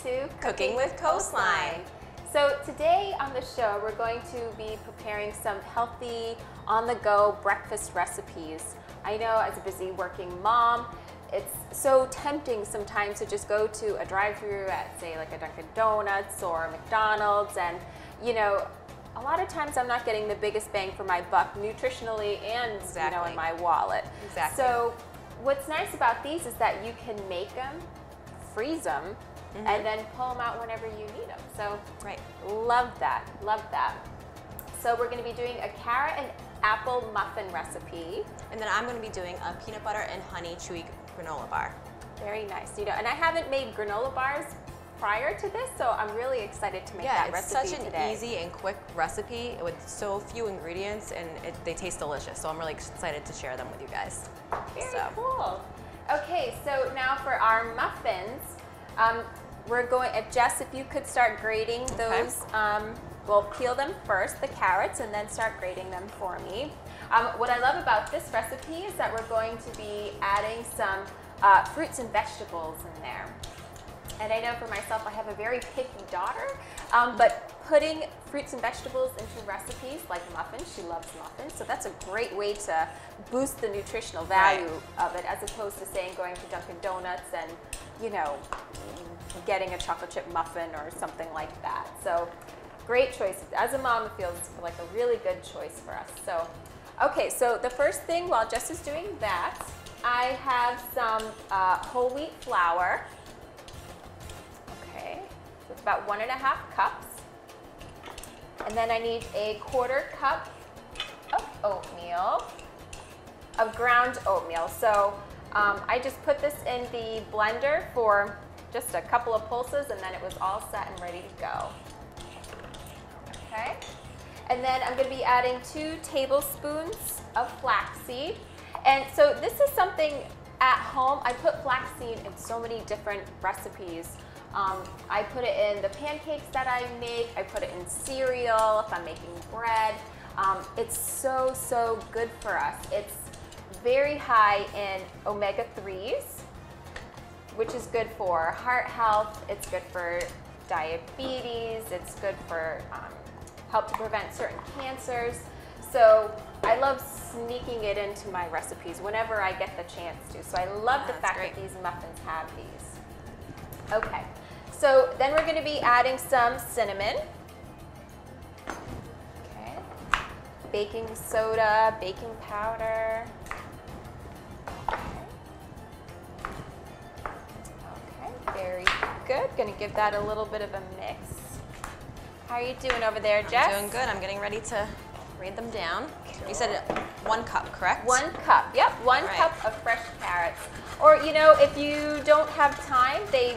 to Cooking with Coastline. So today on the show, we're going to be preparing some healthy, on-the-go breakfast recipes. I know as a busy working mom, it's so tempting sometimes to just go to a drive-thru at, say, like a Dunkin' Donuts or McDonald's, and you know, a lot of times I'm not getting the biggest bang for my buck nutritionally and you know, in my wallet. Exactly. So what's nice about these is that you can make them, freeze them, and then pull them out whenever you need them. So love that, love that. So we're going to be doing a carrot and apple muffin recipe. And then I'm going to be doing a peanut butter and honey chewy granola bar. Very nice. You know, and I haven't made granola bars prior to this, so I'm really excited to make that recipe today. It's such an easy and quick recipe with so few ingredients, and they taste delicious. So I'm really excited to share them with you guys. Very cool. Okay, so now for our muffins, we're going, Jess, if you could start grating those, we'll peel them first, the carrots, and then start grating them for me. What I love about this recipe is that we're going to be adding some fruits and vegetables in there. And I know for myself, I have a very picky daughter, but putting fruits and vegetables into recipes like muffins, she loves muffins, so that's a great way to boost the nutritional value of it, as opposed to saying going to Dunkin' Donuts and, you know, getting a chocolate chip muffin or something like that. So great choice. As a mom, it feels like a really good choice for us. So, okay, so the first thing, while Jess is doing that, I have some whole wheat flour. Okay, so it's about 1.5 cups. And then I need a 1/4 cup of oatmeal, of ground oatmeal. So I just put this in the blender for just a couple of pulses, and then it was all set and ready to go. Okay, and then I'm going to be adding 2 tablespoons of flaxseed. And so this is something at home. I put flaxseed in so many different recipes. I put it in the pancakes that I make. I put it in cereal if I'm making bread. It's so, so good for us. It's very high in omega-3s, which is good for heart health. It's good for diabetes. It's good for help to prevent certain cancers. So I love sneaking it into my recipes whenever I get the chance to. So I love the fact that these muffins have these. Okay, so then we're going to be adding some cinnamon. Okay, baking soda, baking powder. Okay, very good. Going to give that a little bit of a mix. How are you doing over there, Jess? I'm doing good. I'm getting ready to grate them down. You said 1 cup, correct? 1 cup, yep, 1 cup of fresh carrots. Or, you know, if you don't have time, they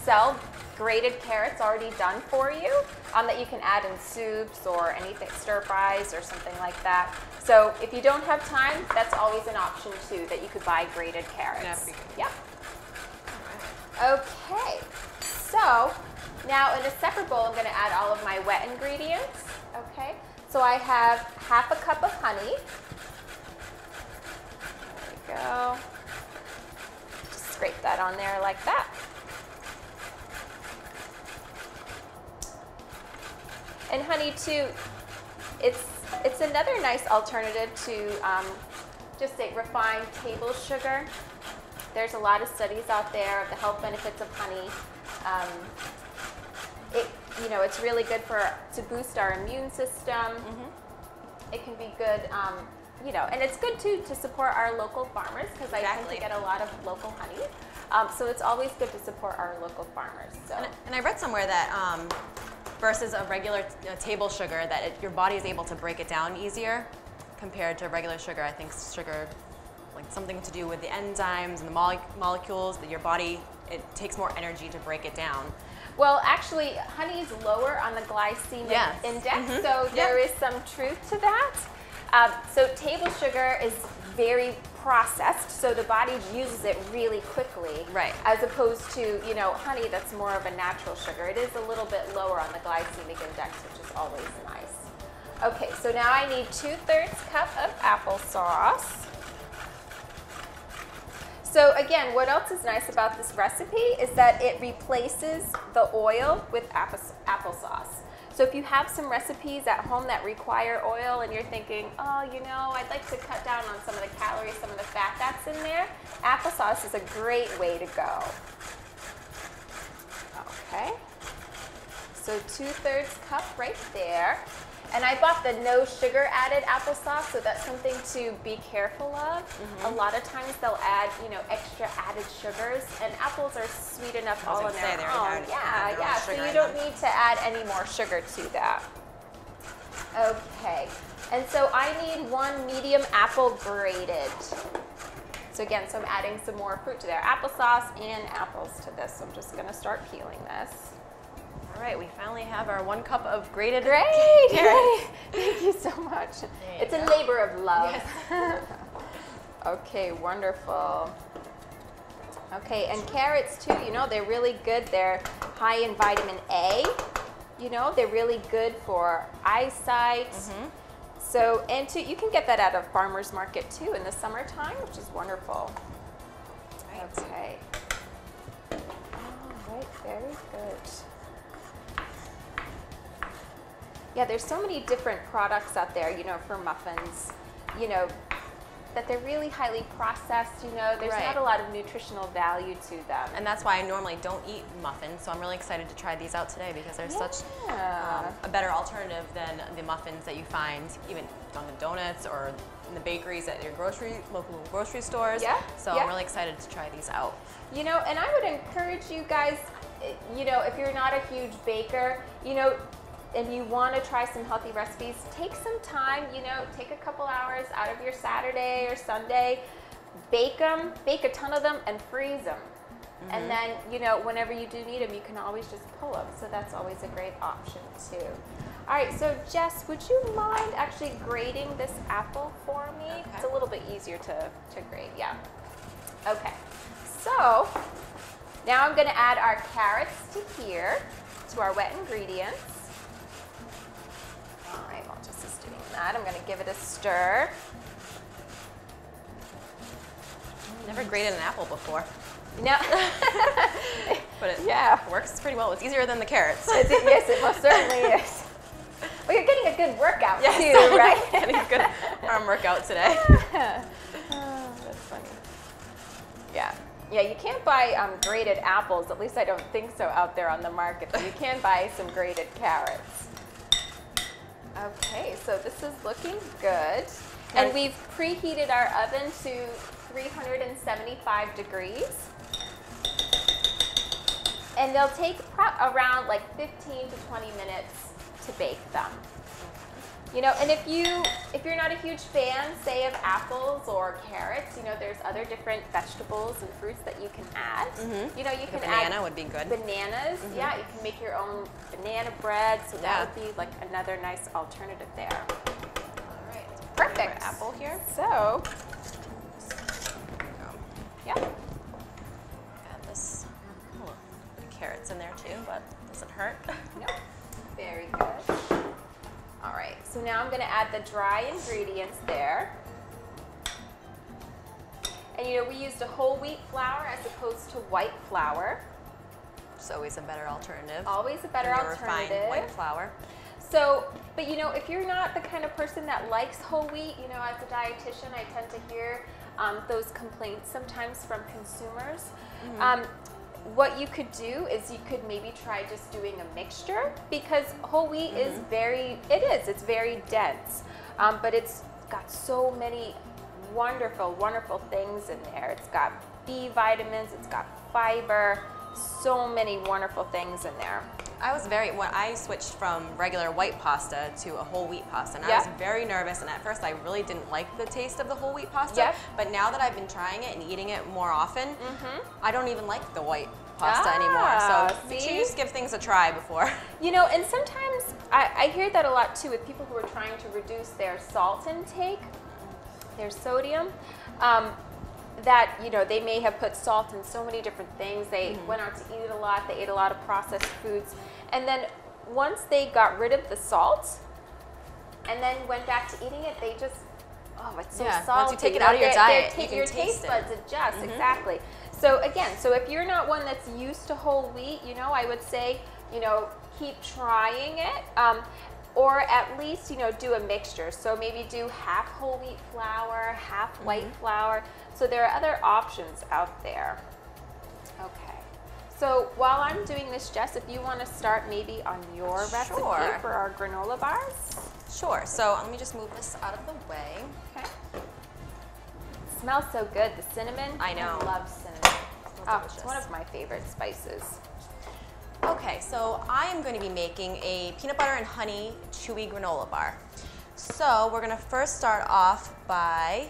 sell grated carrots already done for you that you can add in soups or anything, stir fries or something like that. So if you don't have time, that's always an option too, that you could buy grated carrots. Yep. Okay, so now in a separate bowl, I'm going to add all of my wet ingredients. Okay, so I have 1/2 cup of honey. There we go. Just scrape that on there like that. And honey too, it's another nice alternative to just a refined table sugar. There's a lot of studies out there of the health benefits of honey. You know, it's really good to boost our immune system. It can be good, you know, and it's good too to support our local farmers, because I tend to get a lot of local honey. So it's always good to support our local farmers. So. And I read somewhere that versus a regular table sugar, that your body is able to break it down easier compared to regular sugar. I think sugar, like something to do with the enzymes and the molecules, that your body, it takes more energy to break it down. Well, actually, honey is lower on the glycemic index, so there is some truth to that. So table sugar is very processed, so the body uses it really quickly, as opposed to, you know, honey that's more of a natural sugar. It is a little bit lower on the glycemic index, which is always nice. Okay, so now I need 2/3 cup of applesauce. So again, what else is nice about this recipe is that it replaces the oil with applesauce. So if you have some recipes at home that require oil and you're thinking, oh, you know, I'd like to cut down on some of the calories, some of the fat that's in there, applesauce is a great way to go. Okay, so 2/3 cup right there. And I bought the no sugar added applesauce, so that's something to be careful of. A lot of times they'll add, you know, extra added sugars, and apples are sweet enough all on their own. Yeah, so you don't need to add any more sugar to that. Okay, and so I need 1 medium apple grated. So again, so I'm adding some more fruit to there. Applesauce and apples to this. So I'm just gonna start peeling this. All right, we finally have our 1 cup of grated carrots. Great! Thank you so much. It's a labor of love. Yes. Okay, wonderful. Okay, and carrots too, you know, they're really good. They're high in vitamin A. You know, they're really good for eyesight. So, and too, you can get that at a farmer's market too in the summertime, which is wonderful. Right. Okay. All right, very good. Yeah, there's so many different products out there, you know, for muffins, you know, that they're really highly processed, you know, there's not a lot of nutritional value to them. And that's why I normally don't eat muffins, so I'm really excited to try these out today because they're such a better alternative than the muffins that you find even Dunkin' Donuts or in the bakeries at your local grocery stores. So I'm really excited to try these out. You know, and I would encourage you guys, you know, if you're not a huge baker, you know, and you want to try some healthy recipes, take some time, you know, take a couple hours out of your Saturday or Sunday, bake them, bake a ton of them and freeze them. And then, you know, whenever you do need them, you can always just pull them. So that's always a great option too. All right, so Jess, would you mind actually grating this apple for me? Okay. It's a little bit easier to grate, yeah. Okay, so now I'm gonna add our carrots to here, to our wet ingredients. All right, while Jess is doing that, I'm gonna give it a stir. Never grated an apple before. No. But it works pretty well. It's easier than the carrots. Yes, it most certainly is. Well, you're getting a good workout too, right? Getting a good arm workout today. Oh, that's funny. Yeah. Yeah, you can't buy grated apples, at least I don't think so out there on the market, but you can buy some grated carrots. Okay, so this is looking good. And we've preheated our oven to 375 degrees. And they'll take around like 15 to 20 minutes to bake them. You know, and if you're not a huge fan, say, of apples or carrots, you know, there's other different vegetables and fruits that you can add. You know, you can add banana would be good. Bananas, yeah, you can make your own banana bread, so that would be like another nice alternative there. All right, perfect. Apple here. So, yeah. Got this little bit of carrots in there too, but doesn't hurt. No, very good. All right, so now I'm gonna add the dry ingredients there. And you know, we used a whole wheat flour as opposed to white flour. It's always a better alternative. Always a better alternative. Refined white flour. So, but you know, if you're not the kind of person that likes whole wheat, you know, as a dietitian, I tend to hear those complaints sometimes from consumers. What you could do is you could maybe try just doing a mixture, because whole wheat is it's very dense, but it's got so many wonderful, wonderful things in there. It's got B vitamins, it's got fiber, so many wonderful things in there. When I switched from regular white pasta to a whole wheat pasta, and I was very nervous, and at first I really didn't like the taste of the whole wheat pasta, but now that I've been trying it and eating it more often, I don't even like the white pasta anymore, so make sure you just give things a try before. You know, and sometimes I hear that a lot too with people who are trying to reduce their salt intake, their sodium, that, you know, they may have put salt in so many different things. They went out to eat it a lot, they ate a lot of processed foods, and then once they got rid of the salt and then went back to eating it, they just, oh, it's so Yeah, salty. once you take it out of your diet, you can your taste taste buds it. adjust, exactly. So again, so if you're not one that's used to whole wheat, you know, I would say, you know, keep trying it, or at least, you know, do a mixture. So maybe do half whole wheat flour, half white flour. So there are other options out there. Okay. So while I'm doing this, Jess, if you want to start maybe on your recipe for our granola bars. Sure. So let me just move this out of the way. Okay. It smells so good. The cinnamon. I know. I love cinnamon. Oh, Delicious. it's one of my favorite spices. Okay, so I am going to be making a peanut butter and honey chewy granola bar. So we're going to first start off by,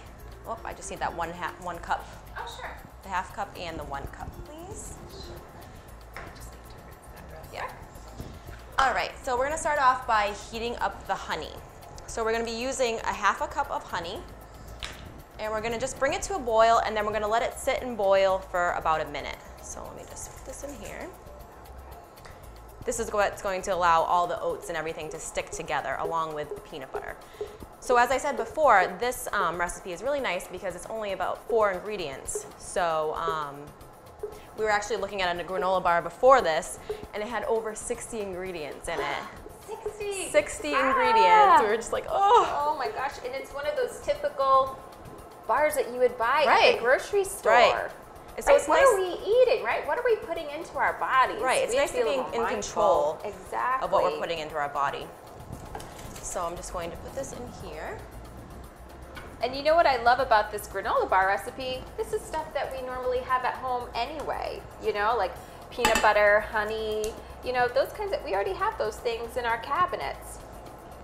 oh, I just need that one cup. Oh, sure. The half cup and the 1 cup, please. Yeah. All right, so we're going to start off by heating up the honey. So we're going to be using a half a cup of honey, and we're going to just bring it to a boil, and then we're going to let it sit and boil for about a minute. So let me just put this in here. This is what's going to allow all the oats and everything to stick together along with the peanut butter. So as I said before, this recipe is really nice because it's only about 4 ingredients. So we were actually looking at a granola bar before this, and it had over 60 ingredients in it. 60 ingredients. We were just like, oh. Oh my gosh, and it's one of those typical bars that you would buy at the grocery store. Right. So it's what nice. are we eating, right? What are we putting into our bodies? Right, it's nice to be in control exactly. of what we're putting into our body. So I'm just going to put this in here. And you know what I love about this granola bar recipe? This is stuff that we normally have at home anyway, you know, like peanut butter, honey, you know, those kinds of, we already have those things in our cabinets.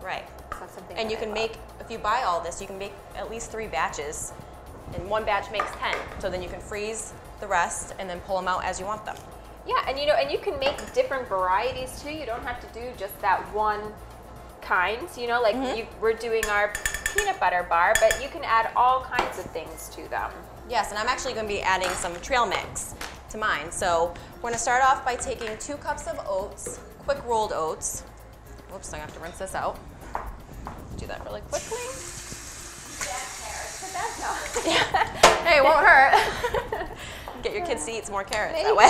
Right. So that's something And that you can make, if you buy all this, you can make at least 3 batches. And 1 batch makes 10. So then you can freeze the rest and then pull them out as you want them. Yeah, and you know, and you can make different varieties too. You don't have to do just that one kind, you know, like we're doing our peanut butter bar, but you can add all kinds of things to them. Yes, and I'm actually going to be adding some trail mix to mine. So we're going to start off by taking 2 cups of oats, quick rolled oats. Whoops, I have to rinse this out. Do that really quickly. Hey, it won't hurt. Get your kids to eat some more carrots that way.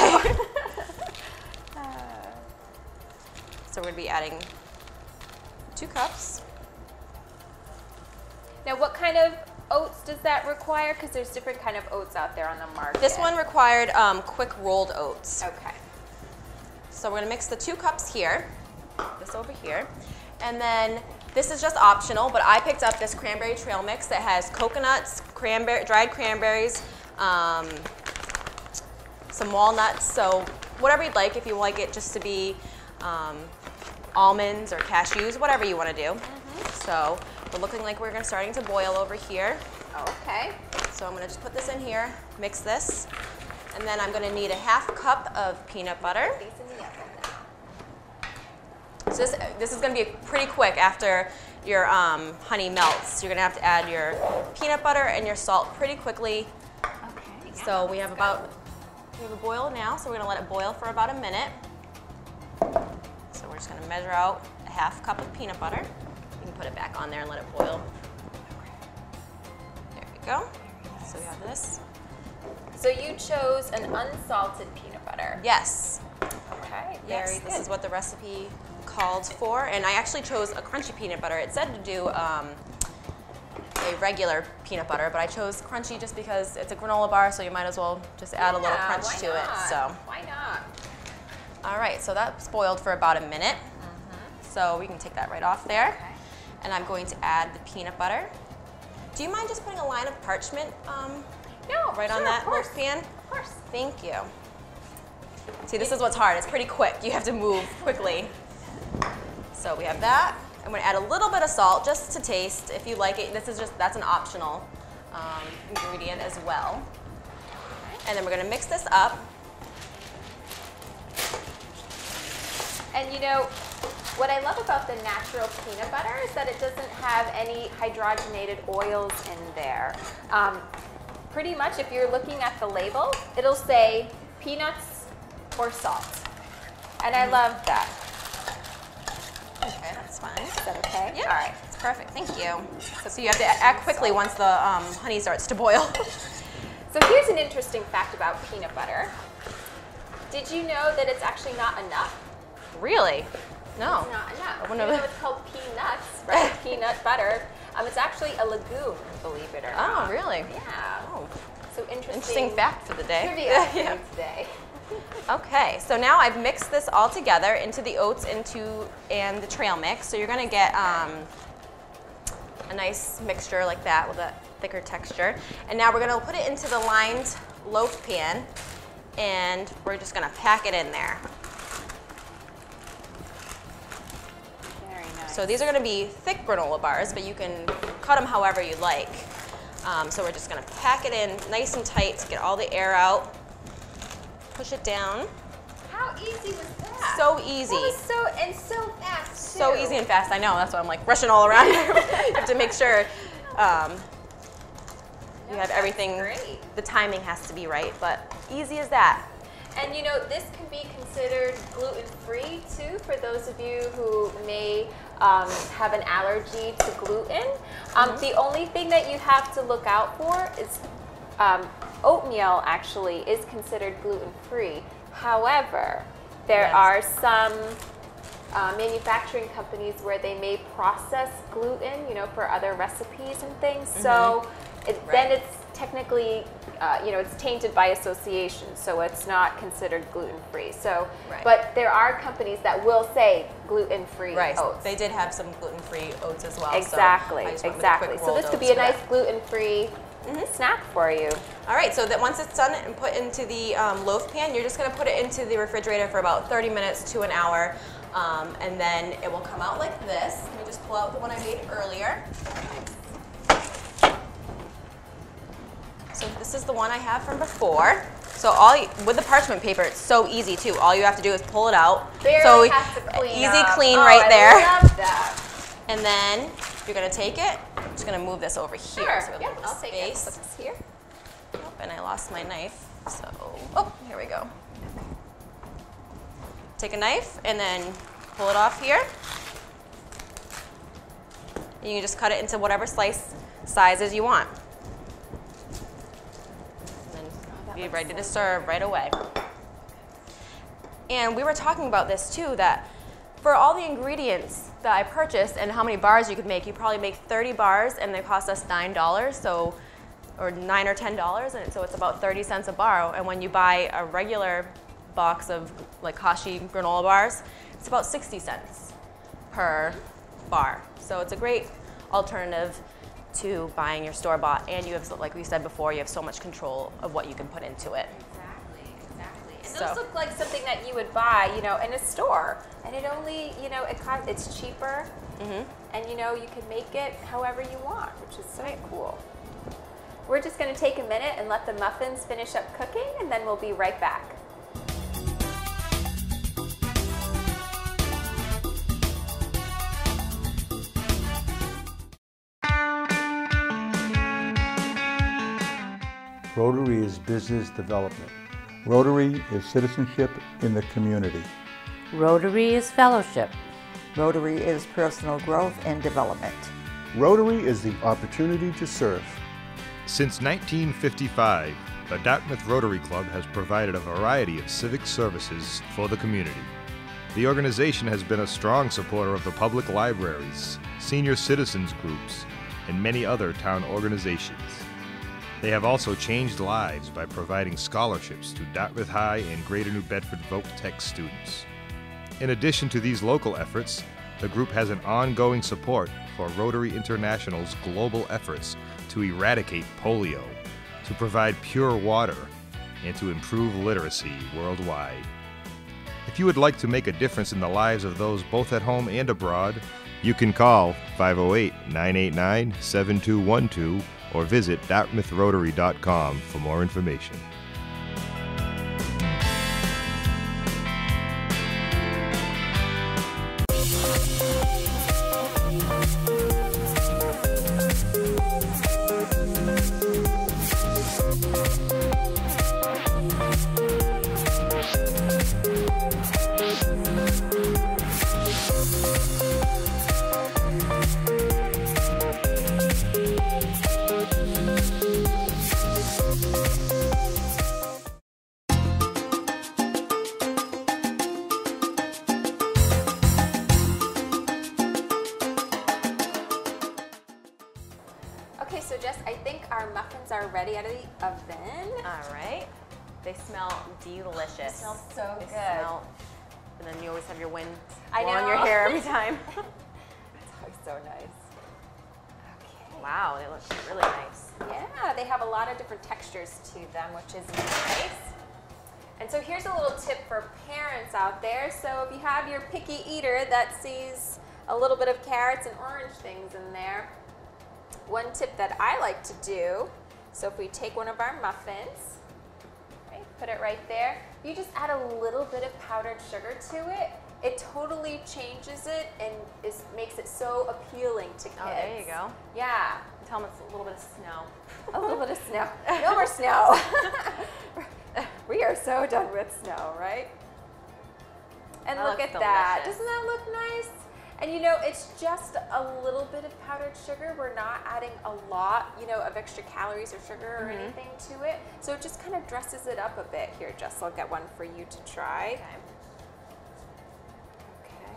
So we're going to be adding 2 cups. Now, what kind of oats does that require? Because there's different kind of oats out there on the market. This one required quick rolled oats. Okay. So we're going to mix the 2 cups here, this over here, and then this is just optional, but I picked up this cranberry trail mix that has coconuts, dried cranberries, some walnuts, so whatever you'd like. If you like it just to be almonds or cashews, whatever you want to do. So we're looking like we're starting to boil over here. Okay. So I'm going to just put this in here, mix this, and then I'm going to need a half cup of peanut butter. So this is going to be pretty quick after your honey melts. You're going to have to add your peanut butter and your salt pretty quickly. Okay. Yeah, So we have a boil now, so we're going to let it boil for about a minute. So we're just going to measure out a half cup of peanut butter. You can put it back on there and let it boil. There we go. So we have this. So you chose an unsalted peanut butter. Yes. Okay. Yes, Very good. this is what the recipe called for, and I actually chose a crunchy peanut butter. It said to do a regular peanut butter, but I chose crunchy just because it's a granola bar, so you might as well just add a little crunch to it. So why not? all right, so that's boiled for about a minute. So we can take that right off there. Okay. And I'm going to add the peanut butter. Do you mind just putting a line of parchment right on that little pan? Of course. Thank you. See, this is what's hard. It's pretty quick. You have to move quickly. So we have that. I'm going to add a little bit of salt just to taste if you like it. That's an optional ingredient as well. And then we're going to mix this up. And you know, what I love about the natural peanut butter is that it doesn't have any hydrogenated oils in there. Pretty much if you're looking at the label, it'll say peanuts or salt. And I love that. Okay, let's That's fine. Is that okay? Yeah. All right. It's perfect. Thank you. So you have to act quickly once the honey starts to boil. So here's an interesting fact about peanut butter. Did you know that it's actually not enough? Really? No. It's not enough. Even though it's called peanuts, right? Peanut butter. It's actually a legume, believe it or not. Oh, really? Yeah. Oh. So interesting. Interesting fact for the day. Trivia for you today. Okay, so now I've mixed this all together into the oats and the trail mix. So you're gonna get a nice mixture like that with a thicker texture. And now we're gonna put it into the lined loaf pan, and we're just gonna pack it in there. Very nice. So these are gonna be thick granola bars, but you can cut them however you like. So we're just gonna pack it in nice and tight to get all the air out. Push it down. How easy was that? So easy. That was so fast too. So easy and fast, I know. That's why I'm like rushing all around. You have to make sure you have everything. Great. The timing has to be right, but easy as that. And you know, this can be considered gluten-free too for those of you who may have an allergy to gluten. The only thing that you have to look out for is oatmeal actually is considered gluten-free. However, there are some manufacturing companies where they may process gluten, you know, for other recipes and things. So then it's technically, you know, it's tainted by association, so it's not considered gluten-free. So, but there are companies that will say gluten-free oats. They did have some gluten-free oats as well. Exactly, so exactly. So this could be a nice gluten-free snack for you. All right, so that once it's done and put into the loaf pan, you're just gonna put it into the refrigerator for about 30 minutes to an hour, and then it will come out like this. Let me just pull out the one I made earlier. So this is the one I have from before. So with the parchment paper, it's so easy too. All you have to do is pull it out. Barely have to clean easy up. clean right there. I love that. And then you're gonna take it. I'm just gonna move this over here. Sure. So we have Yep, a little I'll take it. space. Put this here. Oh, and I lost my knife. So, oh, here we go. Take a knife and then pull it off here. And you can just cut it into whatever slice sizes you want. Be ready to serve right away. And we were talking about this too, that for all the ingredients that I purchased and how many bars you could make, you probably make 30 bars and they cost us $9, so, or $9 or $10, and so it's about 30 cents a bar. And when you buy a regular box of like Kashi granola bars, it's about 60 cents per bar. So it's a great alternative to buying your store-bought, and you have, like we said before, you have so much control of what you can put into it. Exactly. And those look like something that you would buy, you know, in a store, and it only, you know, it's cheaper, and you know, you can make it however you want, which is so cool. We're just going to take a minute and let the muffins finish up cooking, and then we'll be right back. Rotary is business development. Rotary is citizenship in the community. Rotary is fellowship. Rotary is personal growth and development. Rotary is the opportunity to serve. Since 1955, the Dartmouth Rotary Club has provided a variety of civic services for the community. The organization has been a strong supporter of the public libraries, senior citizens groups, and many other town organizations. They have also changed lives by providing scholarships to Dartmouth High and Greater New Bedford Voc Tech students. In addition to these local efforts, the group has an ongoing support for Rotary International's global efforts to eradicate polio, to provide pure water, and to improve literacy worldwide. If you would like to make a difference in the lives of those both at home and abroad, you can call 508-989-7212 or visit dartmouthrotary.com for more information. so Jess, I think our muffins are ready out of the oven. All right. They smell delicious. They smell so They good. smell, and then you always have your wind I blow on know. your hair every time. It's always so nice. Okay. Wow, they look really nice. Yeah, they have a lot of different textures to them, which is nice. And so here's a little tip for parents out there. So if you have your picky eater that sees a little bit of carrots and orange things in there, one tip that I like to do, so if we take one of our muffins, right, put it right there, you just add a little bit of powdered sugar to it. It totally changes it and makes it so appealing to kids. Oh, there you go. Yeah. Tell them it's a little bit of snow. A little bit of snow. No more snow. We are so done with snow, right? And That look looks at that. delicious. Doesn't that look nice? And you know, it's just a little bit of powdered sugar. We're not adding a lot, you know, of extra calories or sugar or anything to it. So it just kind of dresses it up a bit. Here, Jess, I'll get one for you to try. Okay.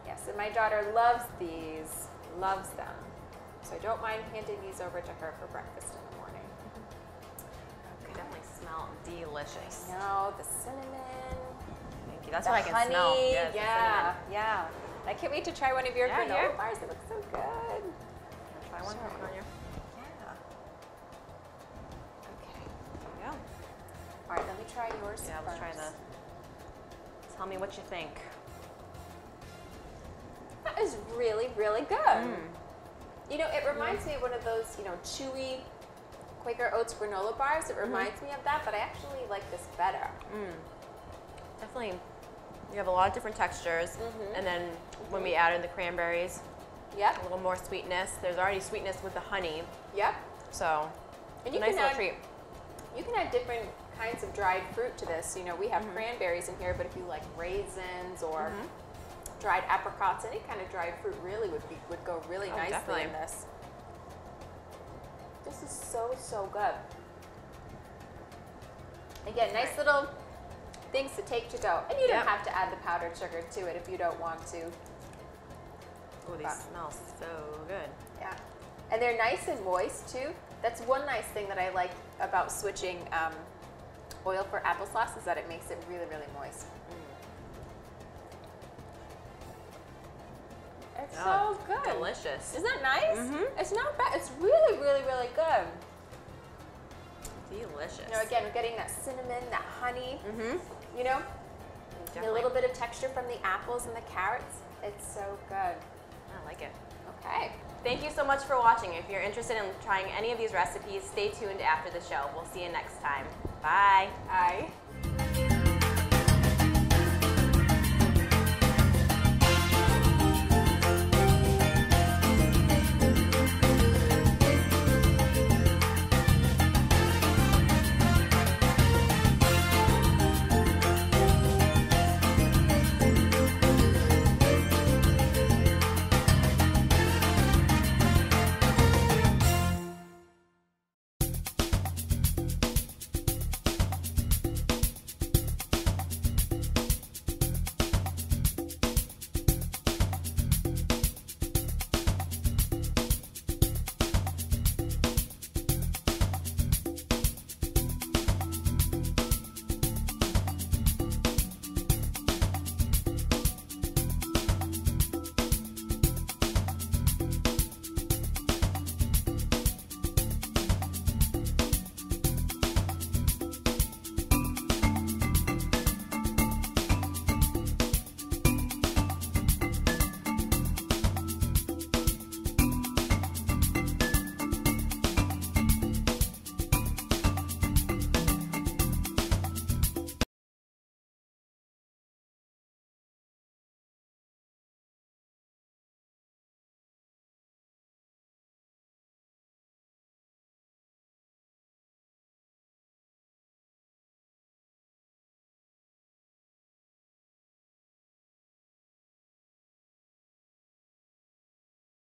Yes, and my daughter loves these, loves them. So I don't mind handing these over to her for breakfast in the morning. They definitely smell delicious. No, the cinnamon. Thank you. That's The what I can honey, smell. Yes, the yeah, cinnamon. yeah. I can't wait to try one of your Yeah, granola here. bars. They look so good. Wanna try one? Sure. Put one on your. Yeah. Okay. There you go. All right, let me try yours Yeah, let's try first. the. Tell me what you think. That is really, really good. You know, it reminds me of one of those, you know, chewy Quaker Oats granola bars. It reminds me of that, but I actually like this better. Definitely, you have a lot of different textures, and then when we added the cranberries, Yep. a little more sweetness. There's already sweetness with the honey, Yep. so And it's a you nice can little add treat. You can add different kinds of dried fruit to this. You know, we have cranberries in here, but if you like raisins or dried apricots, any kind of dried fruit really would go really nicely definitely. in this. This is so, so good. Again, nice little things to take to go. And you don't Yep. have to add the powdered sugar to it if you don't want to. Oh, these smell so good. Yeah. And they're nice and moist too. That's one nice thing that I like about switching oil for applesauce is that it makes it really, really moist. It's so good. Delicious. Isn't that nice? It's not bad. It's really, really, really good. Delicious. You know, again, we're getting that cinnamon, that honey. You know, and a Definitely. little bit of texture from the apples and the carrots. It's so good. I like it. Okay. Thank you so much for watching. If you're interested in trying any of these recipes, stay tuned after the show. We'll see you next time. Bye. Bye.